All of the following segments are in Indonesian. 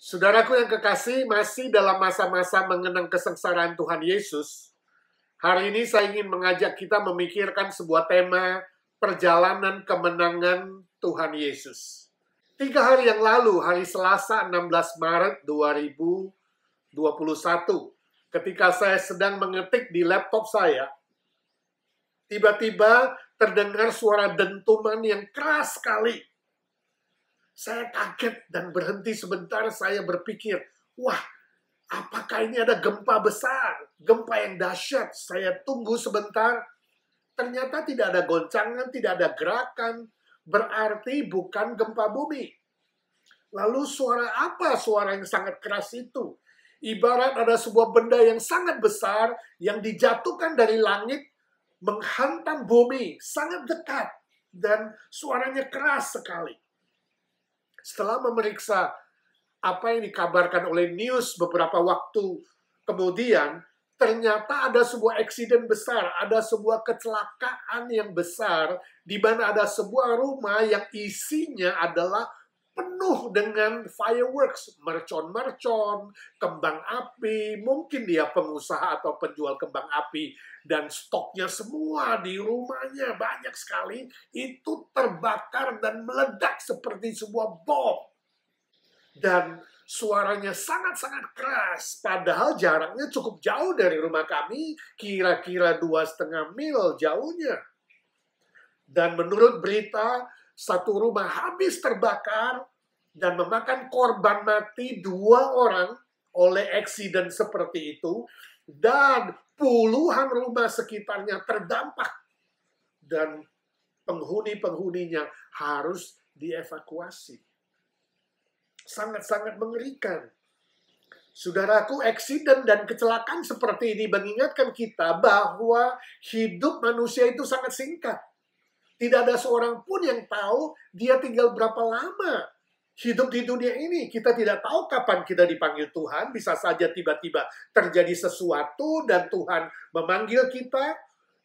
Saudaraku yang kekasih, masih dalam masa-masa mengenang kesengsaraan Tuhan Yesus. Hari ini saya ingin mengajak kita memikirkan sebuah tema perjalanan kemenangan Tuhan Yesus. 3 hari yang lalu, hari Selasa 16 Maret 2021, ketika saya sedang mengetik di laptop saya, tiba-tiba terdengar suara dentuman yang keras sekali. Saya kaget dan berhenti sebentar. Saya berpikir, wah, apakah ini ada gempa besar? Gempa yang dahsyat. Saya tunggu sebentar. Ternyata tidak ada goncangan, tidak ada gerakan. Berarti bukan gempa bumi. Lalu suara apa? Suara yang sangat keras itu. Ibarat ada sebuah benda yang sangat besar yang dijatuhkan dari langit, menghantam bumi, sangat dekat. Dan suaranya keras sekali. Setelah memeriksa apa yang dikabarkan oleh news beberapa waktu kemudian, ternyata ada sebuah eksiden besar, ada sebuah kecelakaan yang besar, di mana ada sebuah rumah yang isinya adalah penuh dengan fireworks, mercon-mercon, kembang api, mungkin dia pengusaha atau penjual kembang api, dan stoknya semua di rumahnya banyak sekali, itu terbakar dan meledak seperti sebuah bom. Dan suaranya sangat-sangat keras, padahal jaraknya cukup jauh dari rumah kami, kira-kira 2,5 mil jauhnya. Dan menurut berita, satu rumah habis terbakar dan memakan korban mati 2 orang oleh eksiden seperti itu, dan puluhan rumah sekitarnya terdampak dan penghuni-penghuninya harus dievakuasi. Sangat-sangat mengerikan. Saudaraku, eksiden dan kecelakaan seperti ini mengingatkan kita bahwa hidup manusia itu sangat singkat. Tidak ada seorang pun yang tahu dia tinggal berapa lama hidup di dunia ini. Kita tidak tahu kapan kita dipanggil Tuhan. Bisa saja tiba-tiba terjadi sesuatu dan Tuhan memanggil kita.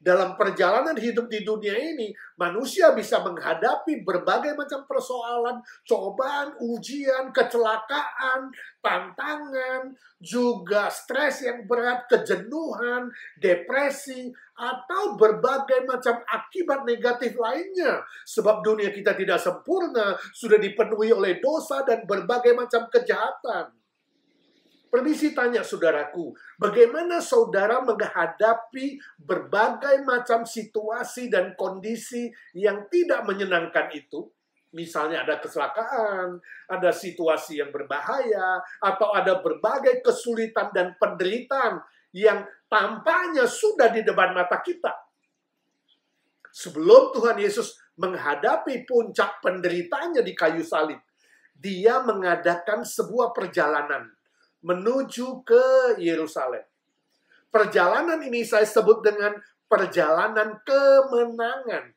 Dalam perjalanan hidup di dunia ini, manusia bisa menghadapi berbagai macam persoalan, cobaan, ujian, kecelakaan, tantangan, juga stres yang berat, kejenuhan, depresi, atau berbagai macam akibat negatif lainnya. Sebab dunia kita tidak sempurna, sudah dipenuhi oleh dosa dan berbagai macam kejahatan. Permisi tanya saudaraku, bagaimana saudara menghadapi berbagai macam situasi dan kondisi yang tidak menyenangkan itu? Misalnya ada kecelakaan, ada situasi yang berbahaya, atau ada berbagai kesulitan dan penderitaan yang tampaknya sudah di depan mata kita. Sebelum Tuhan Yesus menghadapi puncak penderitaannya di kayu salib, dia mengadakan sebuah perjalanan menuju ke Yerusalem. Perjalanan ini saya sebut dengan perjalanan kemenangan.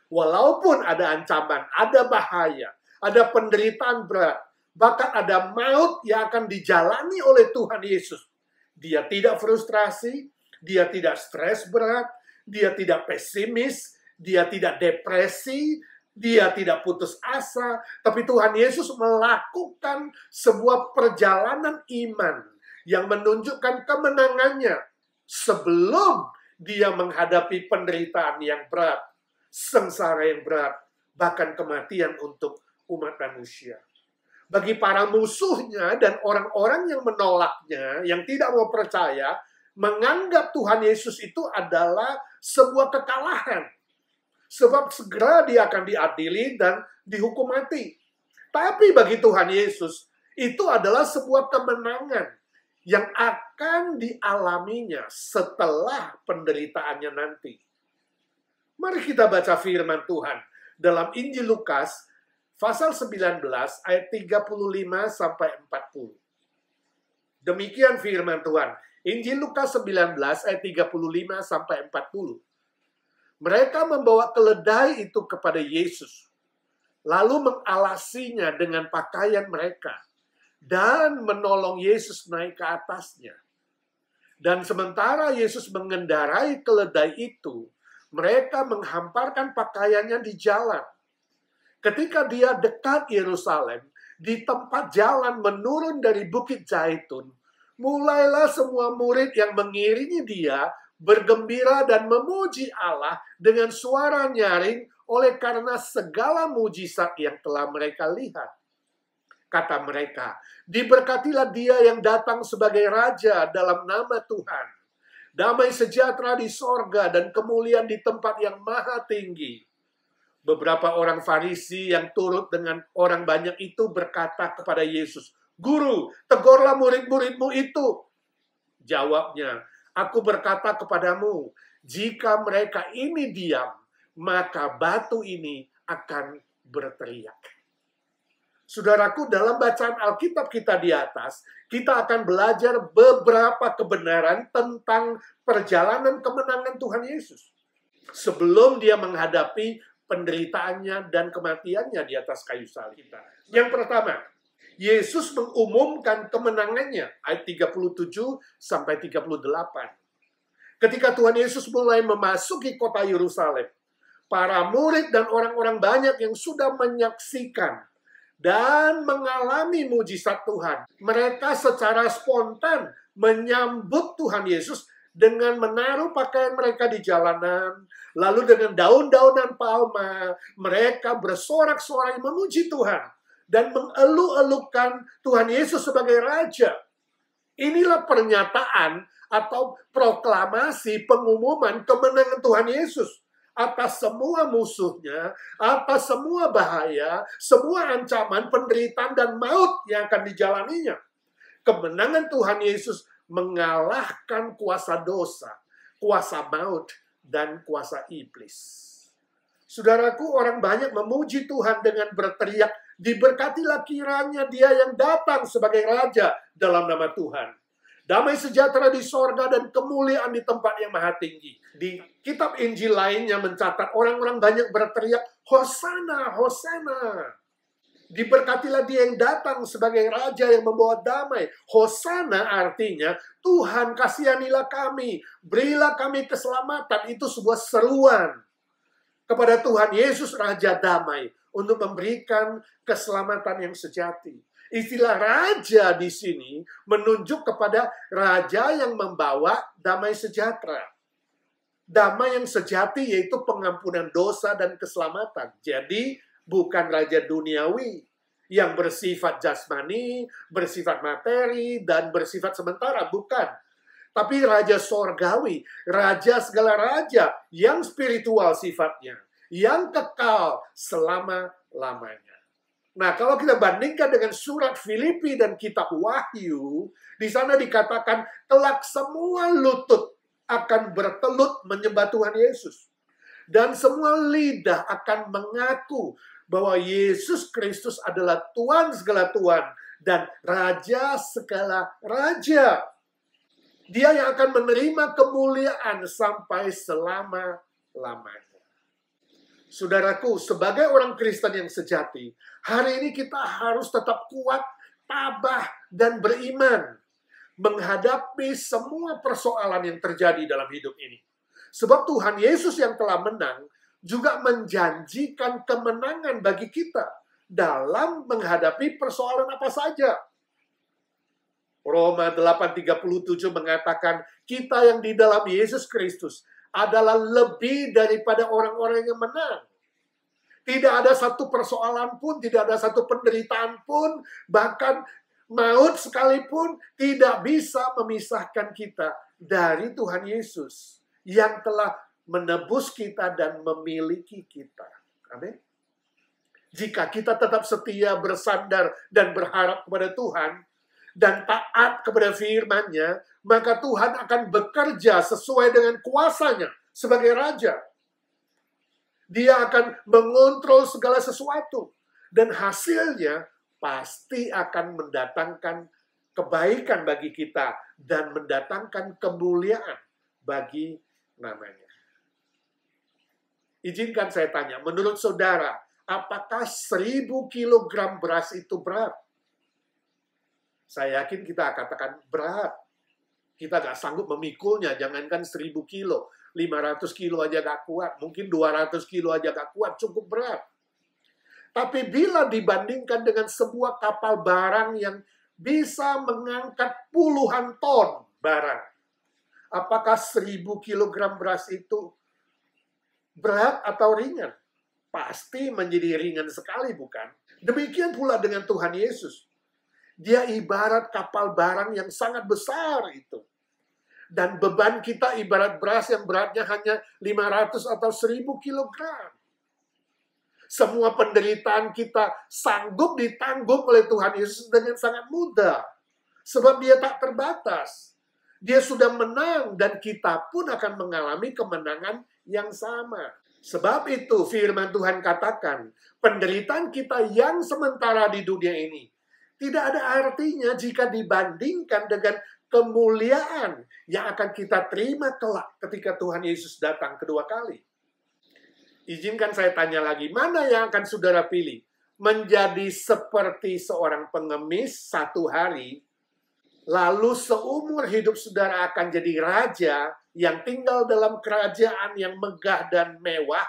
Walaupun ada ancaman, ada bahaya, ada penderitaan berat, bahkan ada maut yang akan dijalani oleh Tuhan Yesus. Dia tidak frustrasi, dia tidak stres berat, dia tidak pesimis, dia tidak depresi, dia tidak putus asa, tapi Tuhan Yesus melakukan sebuah perjalanan iman yang menunjukkan kemenangannya sebelum dia menghadapi penderitaan yang berat, sengsara yang berat, bahkan kematian untuk umat manusia. Bagi para musuhnya dan orang-orang yang menolaknya, yang tidak mau percaya, menganggap Tuhan Yesus itu adalah sebuah kekalahan. Sebab segera dia akan diadili dan dihukum mati. Tapi bagi Tuhan Yesus, itu adalah sebuah kemenangan yang akan dialaminya setelah penderitaannya nanti. Mari kita baca firman Tuhan dalam Injil Lukas, pasal 19, ayat 35-40. Demikian firman Tuhan. Injil Lukas 19, ayat 35-40. Mereka membawa keledai itu kepada Yesus, lalu mengalasinya dengan pakaian mereka, dan menolong Yesus naik ke atasnya. Dan sementara Yesus mengendarai keledai itu, mereka menghamparkan pakaiannya di jalan. Ketika dia dekat Yerusalem, di tempat jalan menurun dari Bukit Zaitun, mulailah semua murid yang mengiringi dia bergembira dan memuji Allah dengan suara nyaring oleh karena segala mujizat yang telah mereka lihat. Kata mereka, diberkatilah dia yang datang sebagai raja dalam nama Tuhan. Damai sejahtera di sorga dan kemuliaan di tempat yang maha tinggi. Beberapa orang Farisi yang turut dengan orang banyak itu berkata kepada Yesus, "Guru, tegurlah murid-muridmu itu." Jawabnya, "Aku berkata kepadamu, jika mereka ini diam, maka batu ini akan berteriak." Saudaraku, dalam bacaan Alkitab kita di atas, kita akan belajar beberapa kebenaran tentang perjalanan kemenangan Tuhan Yesus sebelum dia menghadapi penderitaannya dan kematiannya di atas kayu salib. Yang pertama, Yesus mengumumkan kemenangannya, ayat 37 sampai 38. Ketika Tuhan Yesus mulai memasuki kota Yerusalem, para murid dan orang-orang banyak yang sudah menyaksikan dan mengalami mujizat Tuhan, mereka secara spontan menyambut Tuhan Yesus dengan menaruh pakaian mereka di jalanan, lalu dengan daun-daunan palma, mereka bersorak-sorai memuji Tuhan dan mengeluh-elukan Tuhan Yesus sebagai Raja. Inilah pernyataan atau proklamasi pengumuman kemenangan Tuhan Yesus atas semua musuhnya, atas semua bahaya, semua ancaman, penderitaan, dan maut yang akan dijalaninya. Kemenangan Tuhan Yesus mengalahkan kuasa dosa, kuasa maut, dan kuasa iblis. Saudaraku, orang banyak memuji Tuhan dengan berteriak, "Diberkatilah kiranya dia yang datang sebagai Raja dalam nama Tuhan. Damai sejahtera di sorga dan kemuliaan di tempat yang maha tinggi." Di kitab Injil lainnya mencatat orang-orang banyak berteriak, "Hosana, Hosana." Diberkatilah dia yang datang sebagai Raja yang membawa damai. Hosana artinya, Tuhan kasihanilah kami, berilah kami keselamatan. Itu sebuah seruan kepada Tuhan Yesus Raja Damai untuk memberikan keselamatan yang sejati. Istilah raja di sini menunjuk kepada raja yang membawa damai sejahtera. Damai yang sejati yaitu pengampunan dosa dan keselamatan. Jadi bukan raja duniawi yang bersifat jasmani, bersifat materi, dan bersifat sementara. Bukan. Tapi raja sorgawi, raja segala raja yang spiritual sifatnya, yang kekal selama-lamanya. Nah, kalau kita bandingkan dengan surat Filipi dan kitab Wahyu, di sana dikatakan kelak semua lutut akan bertelut menyembah Tuhan Yesus. Dan semua lidah akan mengaku bahwa Yesus Kristus adalah Tuhan segala Tuhan dan Raja segala Raja. Dia yang akan menerima kemuliaan sampai selama-lamanya. Saudaraku, sebagai orang Kristen yang sejati, hari ini kita harus tetap kuat, tabah, dan beriman menghadapi semua persoalan yang terjadi dalam hidup ini. Sebab Tuhan Yesus yang telah menang juga menjanjikan kemenangan bagi kita dalam menghadapi persoalan apa saja. Roma 8:37 mengatakan, kita yang di dalam Yesus Kristus adalah lebih daripada orang-orang yang menang. Tidak ada satu persoalan pun, tidak ada satu penderitaan pun, bahkan maut sekalipun tidak bisa memisahkan kita dari Tuhan Yesus yang telah menebus kita dan memiliki kita. Amin. Jika kita tetap setia, bersandar, dan berharap kepada Tuhan, dan taat kepada firman-Nya, maka Tuhan akan bekerja sesuai dengan kuasanya sebagai Raja. Dia akan mengontrol segala sesuatu. Dan hasilnya pasti akan mendatangkan kebaikan bagi kita dan mendatangkan kemuliaan bagi namanya. Izinkan saya tanya, menurut saudara, apakah 1000 kilogram beras itu berat? Saya yakin kita katakan berat. Kita gak sanggup memikulnya, jangankan 1000 kilo. 500 kilo aja gak kuat, mungkin 200 kilo aja gak kuat, cukup berat. Tapi bila dibandingkan dengan sebuah kapal barang yang bisa mengangkat puluhan ton barang, apakah 1.000 kilogram beras itu berat atau ringan? Pasti menjadi ringan sekali, bukan? Demikian pula dengan Tuhan Yesus. Dia ibarat kapal barang yang sangat besar itu. Dan beban kita ibarat beras yang beratnya hanya 500 atau 1.000 kilogram. Semua penderitaan kita sanggup ditanggung oleh Tuhan Yesus dengan sangat mudah. Sebab dia tak terbatas. Dia sudah menang dan kita pun akan mengalami kemenangan yang sama. Sebab itu firman Tuhan katakan, penderitaan kita yang sementara di dunia ini tidak ada artinya jika dibandingkan dengan kemuliaan yang akan kita terima kelak ketika Tuhan Yesus datang kedua kali. Izinkan saya tanya lagi, mana yang akan saudara pilih? Menjadi seperti seorang pengemis satu hari, lalu seumur hidup saudara akan jadi raja yang tinggal dalam kerajaan yang megah dan mewah?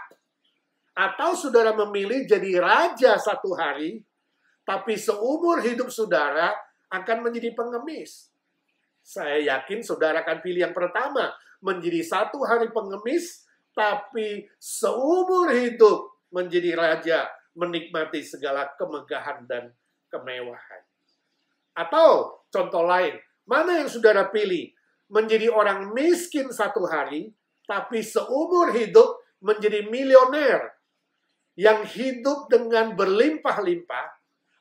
Atau saudara memilih jadi raja satu hari, tapi seumur hidup saudara akan menjadi pengemis? Saya yakin saudara akan pilih yang pertama, menjadi satu hari pengemis, tapi seumur hidup menjadi raja, menikmati segala kemegahan dan kemewahan. Atau contoh lain, mana yang saudara pilih? Menjadi orang miskin satu hari, tapi seumur hidup menjadi milioner, yang hidup dengan berlimpah-limpah,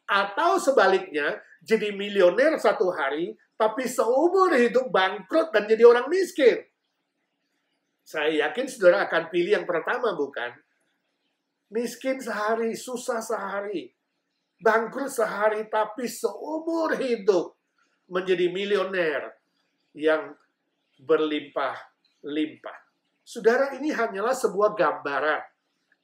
atau sebaliknya, jadi milioner satu hari, tapi seumur hidup bangkrut dan jadi orang miskin. Saya yakin saudara akan pilih yang pertama, bukan? Miskin sehari, susah sehari, bangkrut sehari, tapi seumur hidup menjadi milioner yang berlimpah-limpah. Saudara, ini hanyalah sebuah gambaran,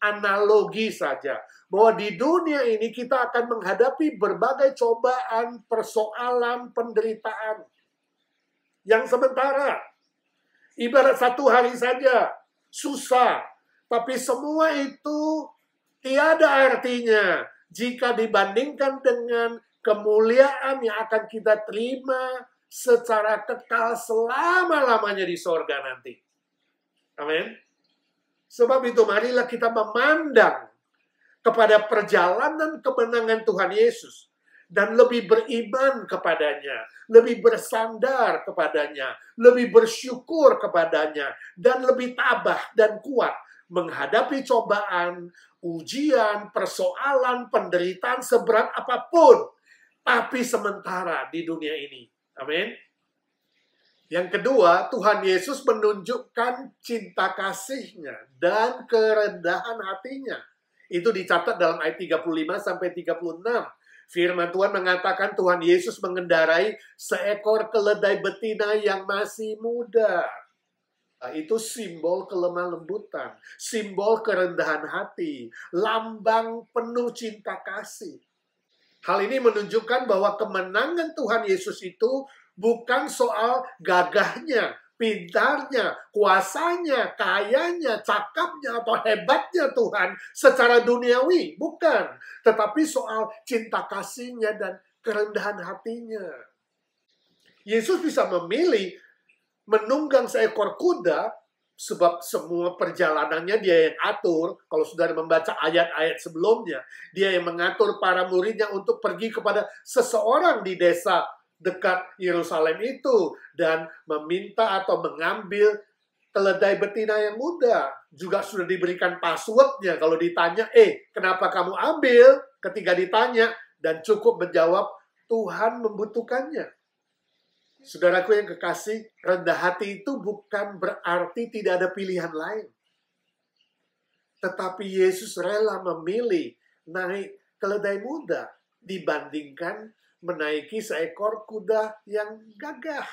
analogi saja, bahwa di dunia ini kita akan menghadapi berbagai cobaan, persoalan, penderitaan yang sementara. Ibarat satu hari saja, susah. Tapi semua itu tiada artinya jika dibandingkan dengan kemuliaan yang akan kita terima secara kekal selama-lamanya di sorga nanti. Amin. Sebab itu marilah kita memandang kepada perjalanan kemenangan Tuhan Yesus dan lebih beriman kepadanya, lebih bersandar kepadanya, lebih bersyukur kepadanya, dan lebih tabah dan kuat menghadapi cobaan, ujian, persoalan, penderitaan seberat apapun, tapi sementara di dunia ini. Amin. Yang kedua, Tuhan Yesus menunjukkan cinta kasih-Nya dan kerendahan hatinya. Itu dicatat dalam ayat 35-36. Firman Tuhan mengatakan Tuhan Yesus mengendarai seekor keledai betina yang masih muda. Nah, itu simbol kelemah lembutan, simbol kerendahan hati, lambang penuh cinta kasih. Hal ini menunjukkan bahwa kemenangan Tuhan Yesus itu bukan soal gagahnya, pintarnya, kuasanya, kayanya, cakapnya, atau hebatnya Tuhan secara duniawi. Bukan. Tetapi soal cinta kasih-Nya dan kerendahan hatinya. Yesus bisa memilih menunggang seekor kuda, sebab semua perjalanannya dia yang atur. Kalau saudara membaca ayat-ayat sebelumnya, dia yang mengatur para muridnya untuk pergi kepada seseorang di desa dekat Yerusalem itu dan meminta atau mengambil keledai betina yang muda. Juga sudah diberikan passwordnya kalau ditanya, kenapa kamu ambil? Ketika ditanya, dan cukup menjawab, Tuhan membutuhkannya. Saudaraku yang kekasih, rendah hati itu bukan berarti tidak ada pilihan lain. Tetapi Yesus rela memilih naik keledai muda dibandingkan menaiki seekor kuda yang gagah.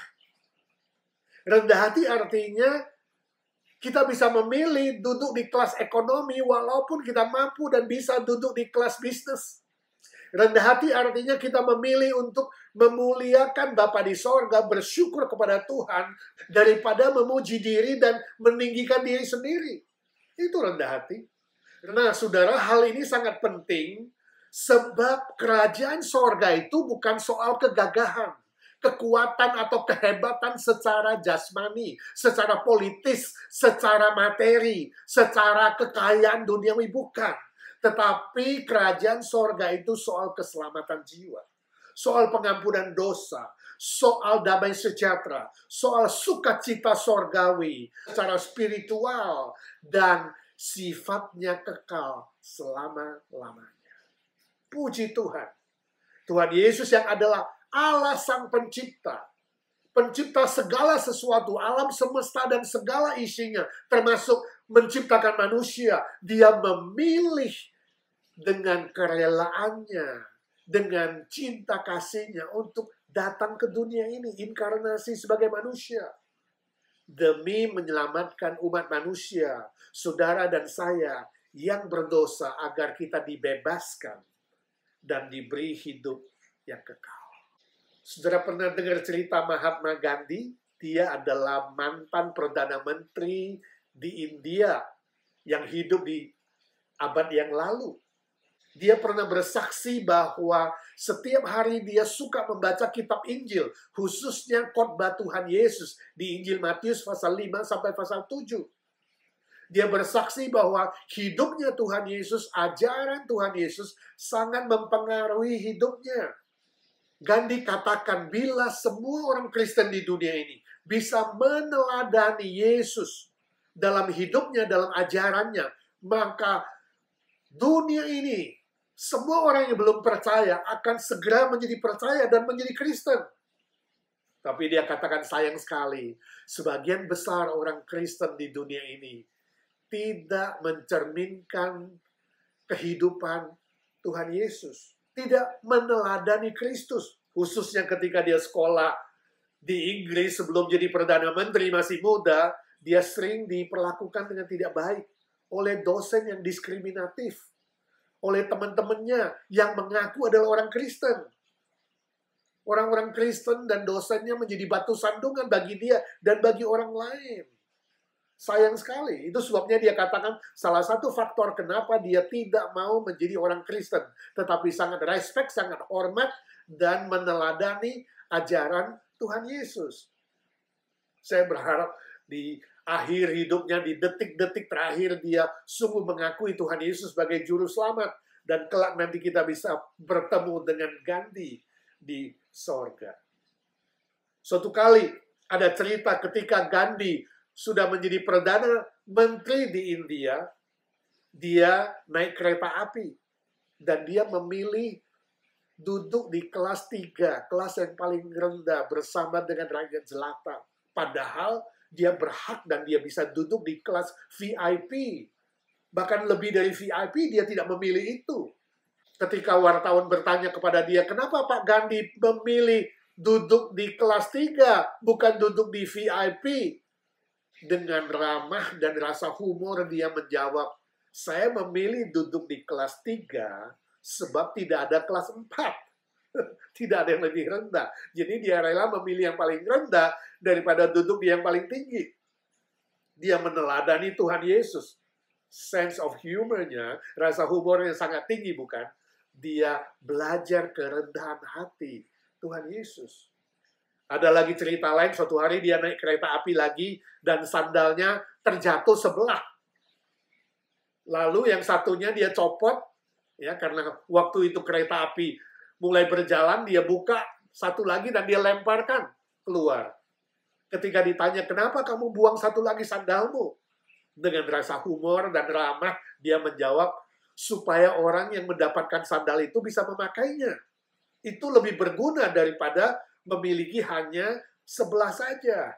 Rendah hati artinya kita bisa memilih duduk di kelas ekonomi walaupun kita mampu dan bisa duduk di kelas bisnis. Rendah hati artinya kita memilih untuk memuliakan Bapa di sorga, bersyukur kepada Tuhan daripada memuji diri dan meninggikan diri sendiri. Itu rendah hati. Nah, saudara, hal ini sangat penting Sebab kerajaan sorga itu bukan soal kegagahan, kekuatan atau kehebatan secara jasmani, secara politis, secara materi, secara kekayaan duniawi, bukan. Tetapi kerajaan sorga itu soal keselamatan jiwa, soal pengampunan dosa, soal damai sejahtera, soal sukacita sorgawi, secara spiritual, dan sifatnya kekal selama-lamanya. Puji Tuhan. Tuhan Yesus yang adalah Allah Sang Pencipta. Pencipta segala sesuatu, alam semesta dan segala isinya, termasuk menciptakan manusia. Dia memilih dengan kerelaannya, dengan cinta kasihnya untuk datang ke dunia ini, inkarnasi sebagai manusia. Demi menyelamatkan umat manusia, saudara dan saya yang berdosa, agar kita dibebaskan dan diberi hidup yang kekal. Saudara pernah dengar cerita Mahatma Gandhi? Dia adalah mantan Perdana Menteri di India yang hidup di abad yang lalu. Dia pernah bersaksi bahwa setiap hari dia suka membaca kitab Injil, khususnya khotbah Tuhan Yesus di Injil Matius pasal 5 sampai pasal 7. Dia bersaksi bahwa hidupnya Tuhan Yesus, ajaran Tuhan Yesus sangat mempengaruhi hidupnya. Gandhi katakan, bila semua orang Kristen di dunia ini bisa meneladani Yesus dalam hidupnya, dalam ajarannya, maka dunia ini, semua orang yang belum percaya akan segera menjadi percaya dan menjadi Kristen. Tapi dia katakan, sayang sekali, sebagian besar orang Kristen di dunia ini tidak mencerminkan kehidupan Tuhan Yesus. Tidak meneladani Kristus. Khususnya ketika dia sekolah di Inggris sebelum jadi Perdana Menteri, masih muda, dia sering diperlakukan dengan tidak baik oleh dosen yang diskriminatif, oleh teman-temannya yang mengaku adalah orang Kristen. Orang-orang Kristen dan dosennya menjadi batu sandungan bagi dia dan bagi orang lain. Sayang sekali. Itu sebabnya dia katakan salah satu faktor kenapa dia tidak mau menjadi orang Kristen. Tetapi sangat respect, sangat hormat, dan meneladani ajaran Tuhan Yesus. Saya berharap di akhir hidupnya, di detik-detik terakhir, dia sungguh mengakui Tuhan Yesus sebagai juru selamat. Dan kelak nanti kita bisa bertemu dengan Gandhi di sorga. Suatu kali ada cerita ketika Gandhi sudah menjadi Perdana Menteri di India, dia naik kereta api. Dan dia memilih duduk di kelas 3, kelas yang paling rendah bersama dengan rakyat jelata. Padahal dia berhak dan dia bisa duduk di kelas VIP. Bahkan lebih dari VIP, dia tidak memilih itu. Ketika wartawan bertanya kepada dia, kenapa Pak Gandhi memilih duduk di kelas 3, bukan duduk di VIP? Dengan ramah dan rasa humor dia menjawab, saya memilih duduk di kelas 3 sebab tidak ada kelas 4. Tidak ada yang lebih rendah. Jadi dia rela memilih yang paling rendah daripada duduk di yang paling tinggi. Dia meneladani Tuhan Yesus. Sense of humor-nya, rasa humornya sangat tinggi, bukan? Dia belajar kerendahan hati Tuhan Yesus. Ada lagi cerita lain, suatu hari dia naik kereta api lagi, dan sandalnya terjatuh sebelah. Lalu yang satunya dia copot, ya karena waktu itu kereta api mulai berjalan, dia buka satu lagi dan dia lemparkan keluar. Ketika ditanya, kenapa kamu buang satu lagi sandalmu? Dengan rasa humor dan ramah, dia menjawab, supaya orang yang mendapatkan sandal itu bisa memakainya. Itu lebih berguna daripada memiliki hanya sebelah saja.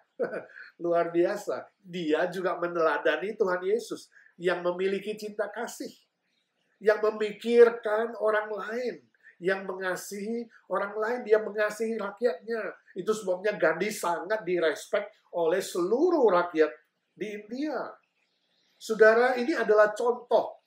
Luar biasa. Dia juga meneladani Tuhan Yesus yang memiliki cinta kasih, yang memikirkan orang lain, yang mengasihi orang lain, dia mengasihi rakyatnya. Itu sebabnya Gandhi sangat direspek oleh seluruh rakyat di India. Saudara, ini adalah contoh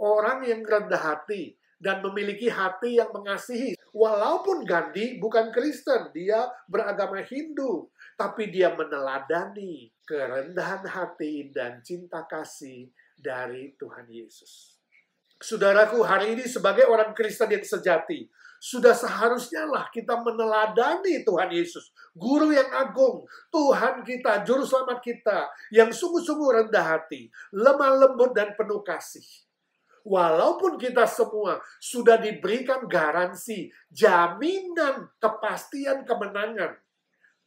orang yang rendah hati dan memiliki hati yang mengasihi. Walaupun Gandhi bukan Kristen, dia beragama Hindu, tapi dia meneladani kerendahan hati dan cinta kasih dari Tuhan Yesus. Saudaraku, hari ini sebagai orang Kristen yang sejati, sudah seharusnya lah kita meneladani Tuhan Yesus, Guru yang agung, Tuhan kita, Juru Selamat kita, yang sungguh-sungguh rendah hati, lemah lembut dan penuh kasih. Walaupun kita semua sudah diberikan garansi, jaminan, kepastian kemenangan,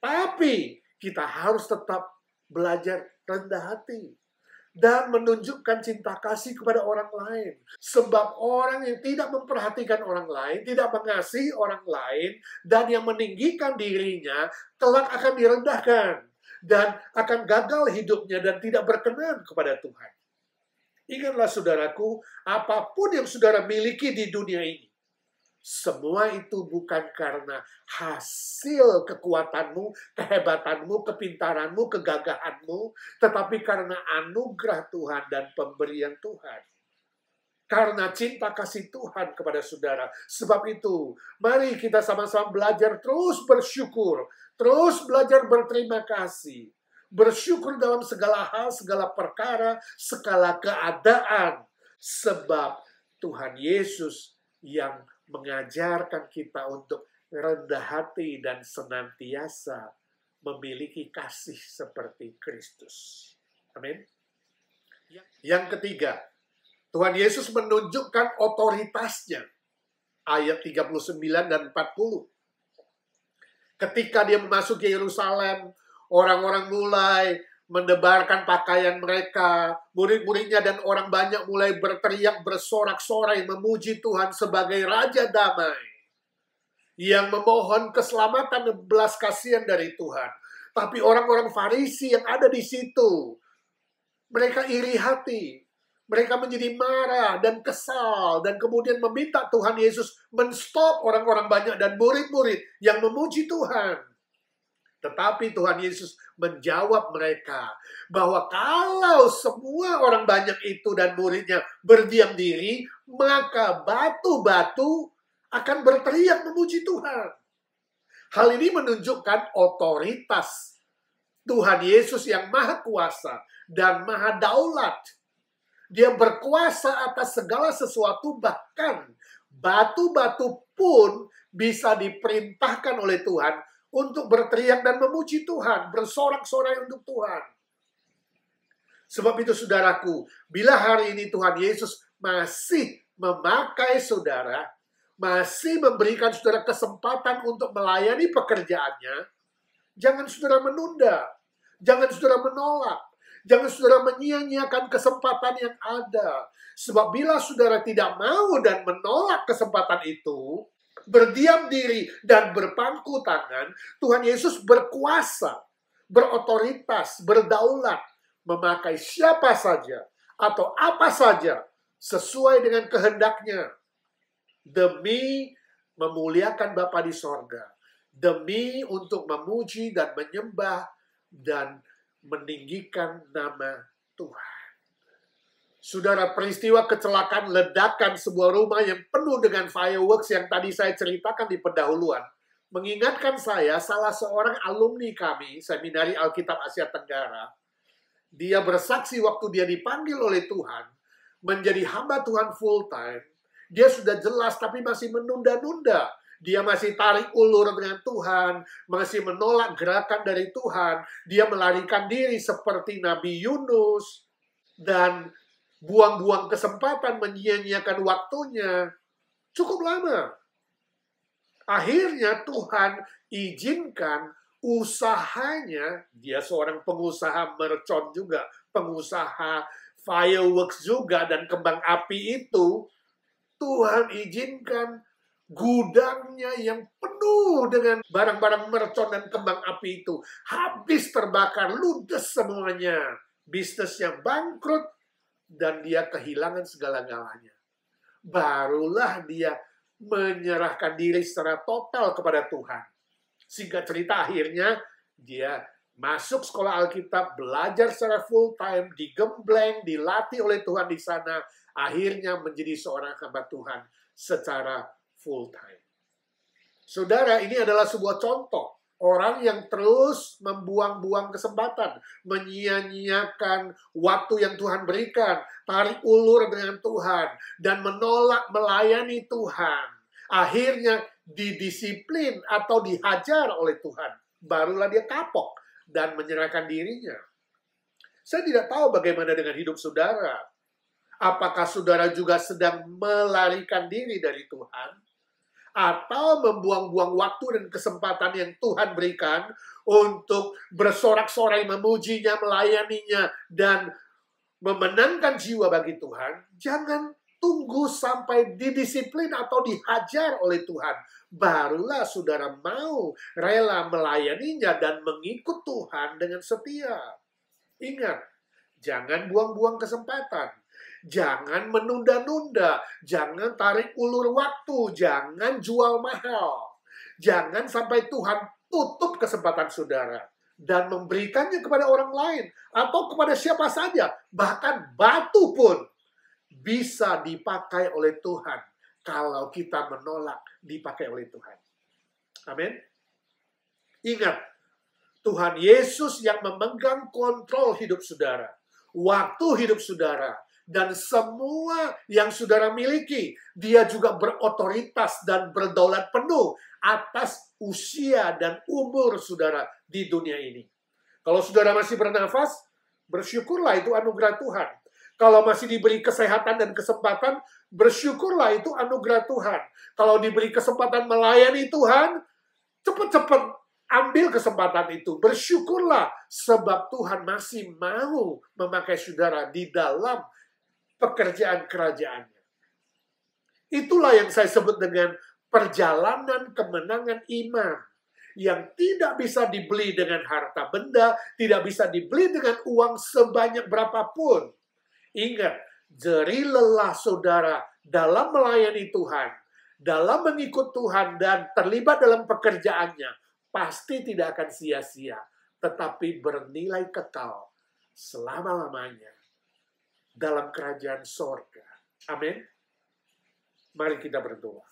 tapi kita harus tetap belajar rendah hati dan menunjukkan cinta kasih kepada orang lain. Sebab orang yang tidak memperhatikan orang lain, tidak mengasihi orang lain, dan yang meninggikan dirinya, kelak akan direndahkan. Dan akan gagal hidupnya dan tidak berkenan kepada Tuhan. Ingatlah saudaraku, apapun yang saudara miliki di dunia ini, semua itu bukan karena hasil kekuatanmu, kehebatanmu, kepintaranmu, kegagahanmu, tetapi karena anugerah Tuhan dan pemberian Tuhan. Karena cinta kasih Tuhan kepada saudara. Sebab itu, mari kita sama-sama belajar terus bersyukur, terus belajar berterima kasih. Bersyukur dalam segala hal, segala perkara, segala keadaan. Sebab Tuhan Yesus yang mengajarkan kita untuk rendah hati dan senantiasa memiliki kasih seperti Kristus. Amin. Yang ketiga, Tuhan Yesus menunjukkan otoritasnya. Ayat 39 dan 40. Ketika dia memasuki Yerusalem, orang-orang mulai mendebarkan pakaian mereka, murid-muridnya dan orang banyak mulai berteriak bersorak-sorai memuji Tuhan sebagai Raja Damai yang memohon keselamatan dan belas kasihan dari Tuhan. Tapi orang-orang Farisi yang ada di situ, mereka iri hati, mereka menjadi marah dan kesal dan kemudian meminta Tuhan Yesus men-stop orang-orang banyak dan murid-murid yang memuji Tuhan. Tetapi Tuhan Yesus menjawab mereka bahwa kalau semua orang banyak itu dan muridnya berdiam diri, maka batu-batu akan berteriak memuji Tuhan. Hal ini menunjukkan otoritas Tuhan Yesus yang maha kuasa dan maha daulat. Dia berkuasa atas segala sesuatu, bahkan batu-batu pun bisa diperintahkan oleh Tuhan untuk berteriak dan memuji Tuhan, bersorak-sorai untuk Tuhan. Sebab itu saudaraku, bila hari ini Tuhan Yesus masih memakai saudara, masih memberikan saudara kesempatan untuk melayani pekerjaannya, jangan saudara menunda, jangan saudara menolak, jangan saudara menyia-nyiakan kesempatan yang ada. Sebab bila saudara tidak mau dan menolak kesempatan itu, berdiam diri dan berpangku tangan, Tuhan Yesus berkuasa, berotoritas, berdaulat, memakai siapa saja atau apa saja sesuai dengan kehendaknya demi memuliakan Bapa di sorga, demi untuk memuji dan menyembah dan meninggikan nama Tuhan. Saudara, peristiwa kecelakaan ledakan sebuah rumah yang penuh dengan fireworks yang tadi saya ceritakan di pendahuluan mengingatkan saya salah seorang alumni kami, Seminari Alkitab Asia Tenggara. Dia bersaksi waktu dia dipanggil oleh Tuhan menjadi hamba Tuhan full time. Dia sudah jelas tapi masih menunda-nunda. Dia masih tarik ulur dengan Tuhan, masih menolak gerakan dari Tuhan. Dia melarikan diri seperti Nabi Yunus dan buang-buang kesempatan, menyia-nyiakan waktunya. Cukup lama. Akhirnya Tuhan izinkan usahanya, dia seorang pengusaha mercon juga, pengusaha fireworks juga, dan kembang api itu, Tuhan izinkan gudangnya yang penuh dengan barang-barang mercon dan kembang api itu habis terbakar, ludes semuanya. Bisnisnya bangkrut, dan dia kehilangan segala-galanya. Barulah dia menyerahkan diri secara total kepada Tuhan. Singkat cerita, akhirnya dia masuk sekolah Alkitab, belajar secara full time, digembleng, dilatih oleh Tuhan di sana, akhirnya menjadi seorang hamba Tuhan secara full time. Saudara, ini adalah sebuah contoh Orang yang terus membuang-buang kesempatan, menyia-nyiakan waktu yang Tuhan berikan, tarik ulur dengan Tuhan, dan menolak melayani Tuhan. Akhirnya didisiplin atau dihajar oleh Tuhan. Barulah dia kapok dan menyerahkan dirinya. Saya tidak tahu bagaimana dengan hidup saudara. Apakah saudara juga sedang melarikan diri dari Tuhan? Atau membuang-buang waktu dan kesempatan yang Tuhan berikan untuk bersorak-sorai memujinya, melayaninya, dan memenangkan jiwa bagi Tuhan? Jangan tunggu sampai didisiplin atau dihajar oleh Tuhan. Barulah saudara mau rela melayaninya dan mengikut Tuhan dengan setia. Ingat, jangan buang-buang kesempatan. Jangan menunda-nunda, jangan tarik ulur waktu, jangan jual mahal. Jangan sampai Tuhan tutup kesempatan saudara dan memberikannya kepada orang lain atau kepada siapa saja. Bahkan batu pun bisa dipakai oleh Tuhan kalau kita menolak dipakai oleh Tuhan. Amin. Ingat, Tuhan Yesus yang memegang kontrol hidup saudara, waktu hidup saudara, dan semua yang saudara miliki. Dia juga berotoritas dan berdaulat penuh atas usia dan umur saudara di dunia ini. Kalau saudara masih bernafas, bersyukurlah, itu anugerah Tuhan. Kalau masih diberi kesehatan dan kesempatan, bersyukurlah, itu anugerah Tuhan. Kalau diberi kesempatan melayani Tuhan, cepat-cepat ambil kesempatan itu. Bersyukurlah, sebab Tuhan masih mau memakai saudara di dalam pekerjaan kerajaannya. Itulah yang saya sebut dengan perjalanan kemenangan iman, yang tidak bisa dibeli dengan harta benda, tidak bisa dibeli dengan uang sebanyak berapapun. Ingat, jerih lelah saudara dalam melayani Tuhan, dalam mengikut Tuhan dan terlibat dalam pekerjaannya, pasti tidak akan sia-sia, tetapi bernilai kekal selama-lamanya dalam kerajaan sorga. Amin. Mari kita berdoa.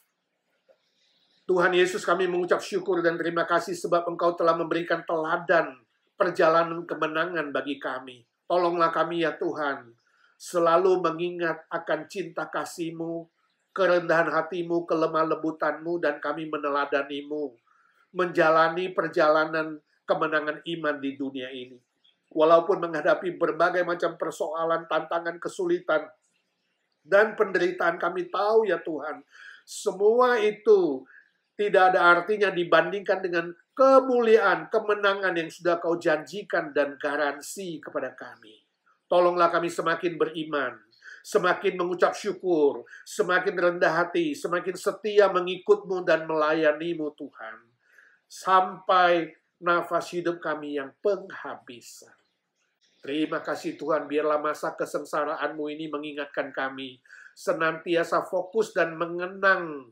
Tuhan Yesus, kami mengucap syukur dan terima kasih sebab Engkau telah memberikan teladan perjalanan kemenangan bagi kami. Tolonglah kami ya Tuhan, selalu mengingat akan cinta kasih-Mu, kerendahan hati-Mu, kelemah lebutan-Mu, dan kami meneladani-Mu, menjalani perjalanan kemenangan iman di dunia ini. Walaupun menghadapi berbagai macam persoalan, tantangan, kesulitan, dan penderitaan, kami tahu ya Tuhan, semua itu tidak ada artinya dibandingkan dengan kemuliaan, kemenangan yang sudah Kau janjikan dan garansi kepada kami. Tolonglah kami semakin beriman, semakin mengucap syukur, semakin rendah hati, semakin setia mengikut-Mu dan melayani-Mu Tuhan. Sampai nafas hidup kami yang penghabisan. Terima kasih Tuhan, biarlah masa kesengsaraan-Mu ini mengingatkan kami senantiasa fokus dan mengenang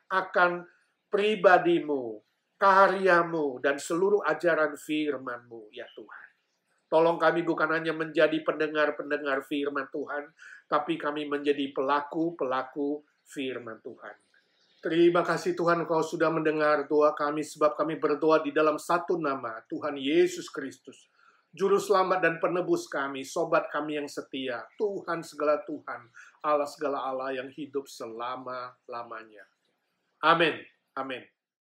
akan pribadi-Mu, karya-Mu, dan seluruh ajaran firman-Mu, ya Tuhan. Tolong kami bukan hanya menjadi pendengar-pendengar firman Tuhan, tapi kami menjadi pelaku-pelaku firman Tuhan. Terima kasih Tuhan, Kau sudah mendengar doa kami, sebab kami berdoa di dalam satu nama, Tuhan Yesus Kristus, Juru Selamat dan Penebus kami, sobat kami yang setia, Tuhan segala Tuhan, Allah segala Allah yang hidup selama-lamanya. Amin. Amin.